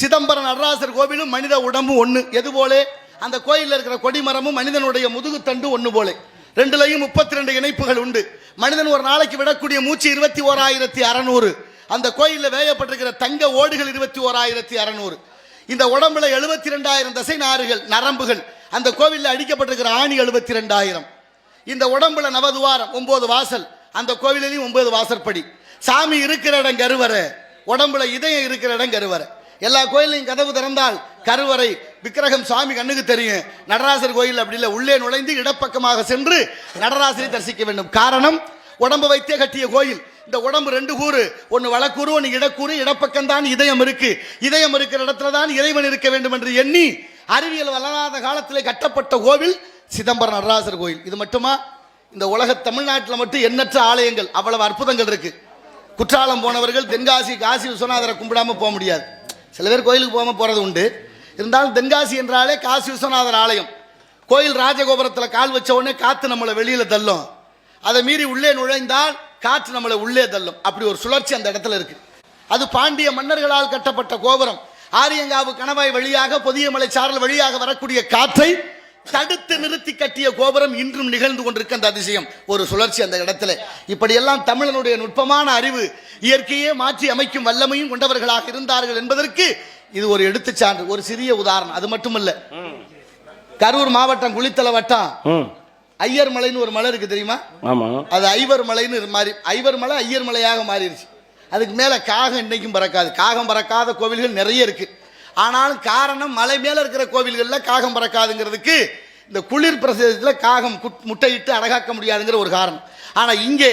சிதம்பரம் நடராசர் கோவிலும் மனித உடம்பு ஒண்ணு. எது போல? அந்த கோயிலில் இருக்கிற கொடிமரமும் மனிதனுடைய முதுகுத்தண்டு ஒண்ணு போல. ரெண்டுலையும் 32 இணைப்புகள் உண்டு. மனிதன் ஒரு நாளைக்கு விடக்கூடிய மூச்சு 21,600. அந்த கோயிலில் வேயப்பட்டிருக்கிற தங்க ஓடுகள் 21,600. இந்த உடம்புல 72,000 தசை நாறுகள் நரம்புகள். அந்த கோவிலில் அடிக்கப்பட்டிருக்கிற ஆணி 72,000. இந்த உடம்புல நவதுவாரம் 9 வாசல். அந்த கோவிலையும் 9 வாசற்படி. சாமி இருக்கிற இடம் கருவறை, உடம்புல இதயம் இருக்கிற இடம் கருவறை. எல்லா கோயிலையும் கதவு திறந்தால் கருவறை விக்கிரகம் சுவாமி கண்ணுக்கு தெரியும். நடராசர் கோயில் அப்படி இல்லை, உள்ளே நுழைந்து இடப்பக்கமாக சென்று நடராசரை தரிசிக்க வேண்டும். காரணம், உடம்பு வைத்தே கட்டிய கோயில். இந்த உடம்பு 2 கூறு, ஒன்னு வலக்கூறு ஒன்னு இடக்கூறு. இடப்பக்கம் தான் இதயம் இருக்கு. இதயம் இருக்கிற இடத்துல தான் இறைவன் இருக்க வேண்டும் என்று எண்ணி அறிவியல் வளராத காலத்திலே கட்டப்பட்ட கோவில் சிதம்பரம் நடராசர் கோயில். இது மட்டுமா? இந்த உலக தமிழ்நாட்டில் மட்டும் எண்ணற்ற ஆலயங்கள், அவ்வளவு அற்புதங்கள் இருக்கு. குற்றாலம் போனவர்கள் தென்காசி காசி விஸ்வநாதரை கும்பிடாம போக முடியாது. சில பேர் கோயிலுக்கு போகாம போறது உண்டு. இருந்தாலும் தென்காசி என்றாலே காசி விஸ்வநாதர் ஆலயம். கோயில் ராஜகோபுரத்தில் கால் வச்ச உடனே காத்து நம்மளை வெளியில தள்ளும். அதை மீறி உள்ளே நுழைந்தால் காற்று நம்மளை உள்ளே தள்ளும். அப்படி ஒரு சுழற்சி அந்த இடத்துல இருக்கு. அது பாண்டிய மன்னர்களால் கட்டப்பட்ட கோபுரம். ஆரியங்காவு கணவாய் வழியாக பொதியமலை சாரல் வழியாக வரக்கூடிய காற்றை தடுத்து நிறுத்தி கட்டிய கோபுரம் இன்றும் நிகழ்ந்து கொண்டிருக்க அந்த அதிசயம், ஒரு சுழற்சி அந்த இடத்துல. இப்படியெல்லாம் தமிழனுடைய நுட்பமான அறிவு, இயற்கையே மாற்றி அமைக்கும் வல்லமையும் கொண்டவர்களாக இருந்தார்கள் என்பதற்கு இது ஒரு எடுத்துச்சான்று, ஒரு சிறிய உதாரணம். அது மட்டுமல்ல, கரூர் மாவட்டம் குளித்தலை வட்டம் ஐயர் மலைன்னு ஒரு மலை இருக்கு தெரியுமா? அது ஐவர் மலைன்னு மாறி, ஐவர் மலை ஐயர் மலையாக மாறிடுச்சு. அதுக்கு மேல காகம் இன்னைக்கும் பறக்காது. காகம் பறக்காத கோவில்கள் நிறைய இருக்கு. ஆனாலும் காரணம், மலை மேல இருக்கிற கோவில்களில் காகம் பறக்காதுங்கிறதுக்கு இந்த குளிர் பிரதேசத்தில் காகம் முட்டையிட்டு அடகாக்க முடியாதுங்கிற ஒரு காரணம். ஆனா இங்கே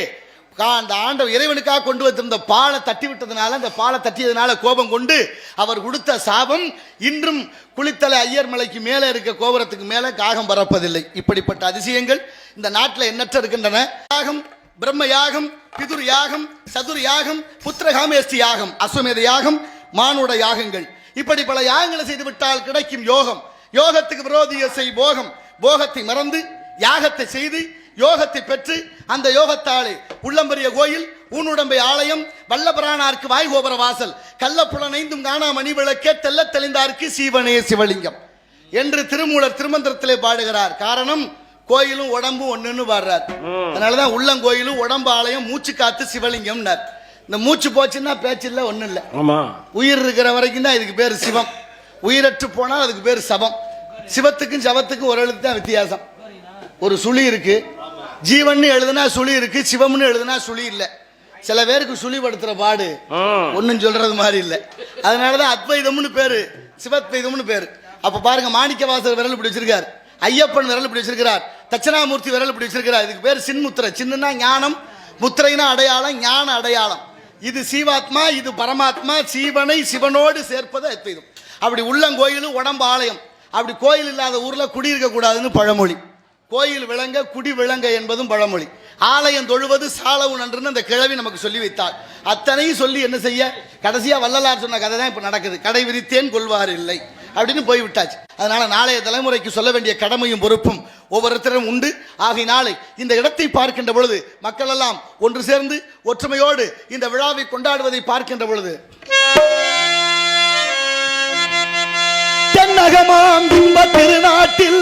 அந்த ஆண்டவர் இறைவனுக்காக கொண்டு வந்திருந்த பாலை தட்டி விட்டதுனால, அந்த பாலை தட்டியதுனால கோபம் கொண்டு அவர் கொடுத்த சாபம் இன்றும் குளித்தலை ஐயர் மலைக்கு மேலே இருக்க கோபுரத்துக்கு மேலே காகம் பறப்பதில்லை. இப்படிப்பட்ட அதிசயங்கள் இந்த நாட்டில் எண்ணற்ற இருக்கின்றன. யாகம், பிரம்ம யாகம், பிதுர் யாகம், சதுர் யாகம், புத்திரகாமேஷ்டி யாகம், அஸ்வமேத யாகம், மானுட யாகங்கள், இப்படி பல யாகங்களை செய்து விட்டால் கிடைக்கும் யோகம். யோகத்துக்கு விரோதிய செய் போகம். போகத்தை மறந்து யாகத்தை செய்து யோகத்தை பெற்று அந்த யோகத்தாலே உள்ளம்பெரிய கோயில், ஊனுடம்பை ஆலயம், வல்லபரானார்க்கு வாய்கோபுர வாசல், கள்ளப்புலனைந்தும் காணா மணி விளக்கே தெல்ல தெளிந்தார்க்கு சீவனே சிவலிங்கம் என்று திருமூலர் திருமந்திரத்திலே பாடுகிறார். காரணம், கோயிலும் உடம்பும் ஒண்ணுன்னு பாடுறார். அதனாலதான் உள்ளங்கோயிலும் உடம்பு ஆலயம், மூச்சு காத்து சிவலிங்கம். இந்த மூச்சு போச்சுன்னா பேச்சு இல்லை, ஒன்றும் இல்லை. உயிர் இருக்கிற வரைக்கும் தான் இதுக்கு பேர் சிவம். உயிரற்று போனால் அதுக்கு பேர் சபம். சிவத்துக்கும் சவத்துக்கும் ஒரு எழுத்து தான் வித்தியாசம். ஒரு சுழி இருக்கு, ஜீவன் எழுதுனா சுழி இருக்கு, சிவம்னு எழுதுனா சுழி இல்லை. சில பேருக்கு சுழிப்படுத்துற பாடு ஒன்னும் சொல்றது மாதிரி இல்லை. அதனாலதான் அத்வைதம்னு பேரு, சிவத்வைதம்னு பேரு. அப்ப பாருங்க, மாணிக்கவாசர் விரல் இப்படி வச்சிருக்கார், ஐயப்பன் விரல் இப்படி வச்சிருக்கிறார், தட்சிணாமூர்த்தி விரல் இப்படி வச்சிருக்கிறார். இதுக்கு பேர் சின்முத்திரை. சின்னனா ஞானம், முத்திரைனா அடையாளம், ஞான அடையாளம். இது சீவாத்மா, இது பரமாத்மா. சீவனை சிவனோடு சேர்ப்பது அத்வைதம். அப்படி உள்ளங்கோயிலும் உடம்பு ஆலயம். அப்படி கோயில் இல்லாத ஊர்ல குடியிருக்க கூடாதுன்னு பழமொழி. கோயில் விளங்க குடி விளங்க என்பதும் பழமொழி. ஆலயம் தொழுவது சாலவு நன்றுன்னு அந்த கிழவி நமக்கு சொல்லி வைத்தார். அத்தனையும் சொல்லி என்ன செய்ய, கடைசியா வள்ளலார் சொன்ன கதை தான் இப்ப நடக்குது. கடை விரித்தேன் கொள்வார் இல்லை அப்படின்னு போய்விட்டாச்சு. அதனால நாளைய தலைமுறைக்கு சொல்ல வேண்டிய கடமையும் பொறுப்பும் ஒவ்வொருத்தரும் உண்டு. ஆகையினாலே இந்த இடத்தை பார்க்கின்ற பொழுது மக்கள் எல்லாம் ஒன்று சேர்ந்து ஒற்றுமையோடு இந்த விழாவை கொண்டாடுவதை பார்க்கின்ற பொழுது தென்னகமாம் திருநாட்டில்